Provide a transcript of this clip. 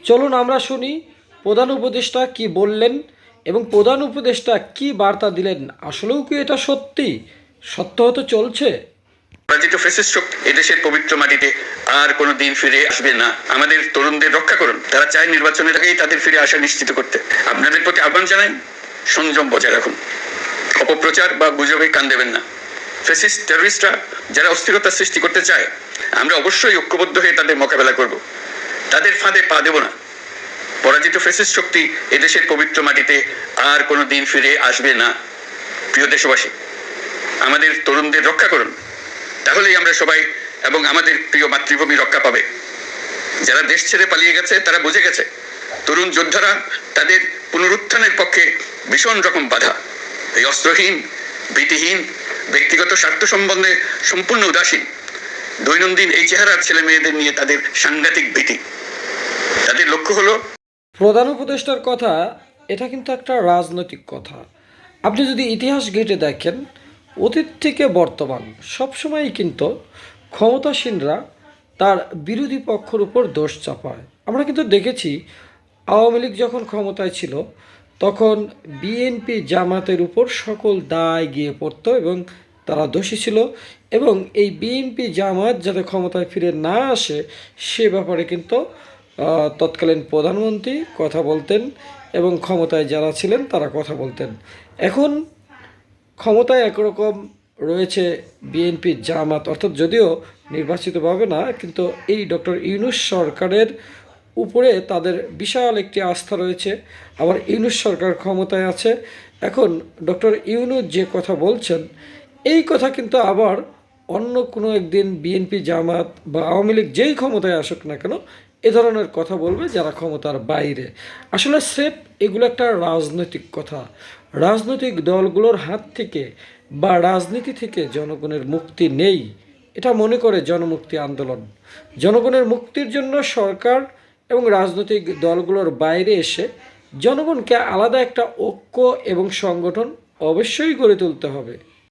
চলুন আমরা শুনি প্রধান উপদেষ্টা কি বললেন এবং প্রধান উপদেষ্টা কি বার্তা দিলেন। আসলেও কি এটা সত্যি সত্য হতে চলছে? পরাজিত ফ্যাসিস্ট শক্তি এদেশের পবিত্র মাটিতে আর কোনো দিন ফিরে আসবে না। আমাদের তরুণদের রক্ষা করুন। তারা চায় নির্বাচনের আগেই তাদের ফিরে আসা নিশ্চিত করতে। আপনাদের প্রতি আহ্বান জানাই, সংযম বজায় রাখুন, অপপ্রচার বা গুজবে কান দেবেন না। ফ্যাসিস্ট টেররিস্টরা যারা অস্থিরতা সৃষ্টি করতে চায়, আমরা অবশ্যই ঐক্যবদ্ধ হয়ে তাদের মোকাবেলা করব। তাদের ফাঁদে পা দেব না। পরাজিত ফ্যাসিস্ট শক্তি এদেশের পবিত্র মাটিতে আর কোনো দিন ফিরে আসবে না। প্রিয় দেশবাসী, আমাদের তরুণদের রক্ষা করুন, তাহলেই আমরা সবাই এবং আমাদের প্রিয় মাতৃভূমি রক্ষা পাবে। যারা দেশ ছেড়ে পালিয়ে গেছে তারা বুঝে গেছে তরুণ যোদ্ধারা তাদের পুনরুত্থানের পক্ষে ভীষণ রকম বাধা। এই অস্ত্রহীন, ভীতিহীন, ব্যক্তিগত স্বার্থ সম্বন্ধে সম্পূর্ণ উদাসীন দৈনন্দিন এই চেহারার ছেলে মেয়েদের নিয়ে তাদের সাংঘাতিক ভীতি। তাদের লক্ষ্য হলো প্রধান উপদেষ্টার কথা, এটা কিন্তু একটা রাজনৈতিক কথা। আপনি যদি ইতিহাস ঘেঁটে দেখেন, অতীত থেকে বর্তমান সবসময়ই কিন্তু ক্ষমতাসীনরা তার বিরোধী পক্ষের উপর দোষ চাপায়। আমরা কিন্তু দেখেছি আওয়ামী লীগ যখন ক্ষমতায় ছিল তখন বিএনপি জামাতের উপর সকল দায় গিয়ে পড়তো এবং তারা দোষী ছিল, এবং এই বিএনপি জামাত যাতে ক্ষমতায় ফিরে না আসে সে ব্যাপারে কিন্তু তৎকালীন প্রধানমন্ত্রী কথা বলতেন এবং ক্ষমতায় যারা ছিলেন তারা কথা বলতেন। এখন ক্ষমতায় একরকম রয়েছে বিএনপি জামাত, অর্থাৎ যদিও নির্বাচিতভাবে না, কিন্তু এই ডক্টর ইউনূস সরকারের উপরে তাদের বিশাল একটি আস্থা রয়েছে। আবার ইউনূস সরকার ক্ষমতায় আছে। এখন ডক্টর ইউনূস যে কথা বলছেন এই কথা কিন্তু আবার অন্য কোনো একদিন বিএনপি জামাত বা আওয়ামী লীগ যেই ক্ষমতায় আসুক না কেন এ ধরনের কথা বলবে যারা ক্ষমতার বাইরে। আসলে স্রেফ এগুলো একটা রাজনৈতিক কথা। রাজনৈতিক দলগুলোর হাত থেকে বা রাজনীতি থেকে জনগণের মুক্তি নেই, এটা মনে করে জনমুক্তি আন্দোলন। জনগণের মুক্তির জন্য সরকার এবং রাজনৈতিক দলগুলোর বাইরে এসে জনগণকে আলাদা একটা ঐক্য এবং সংগঠন অবশ্যই গড়ে তুলতে হবে।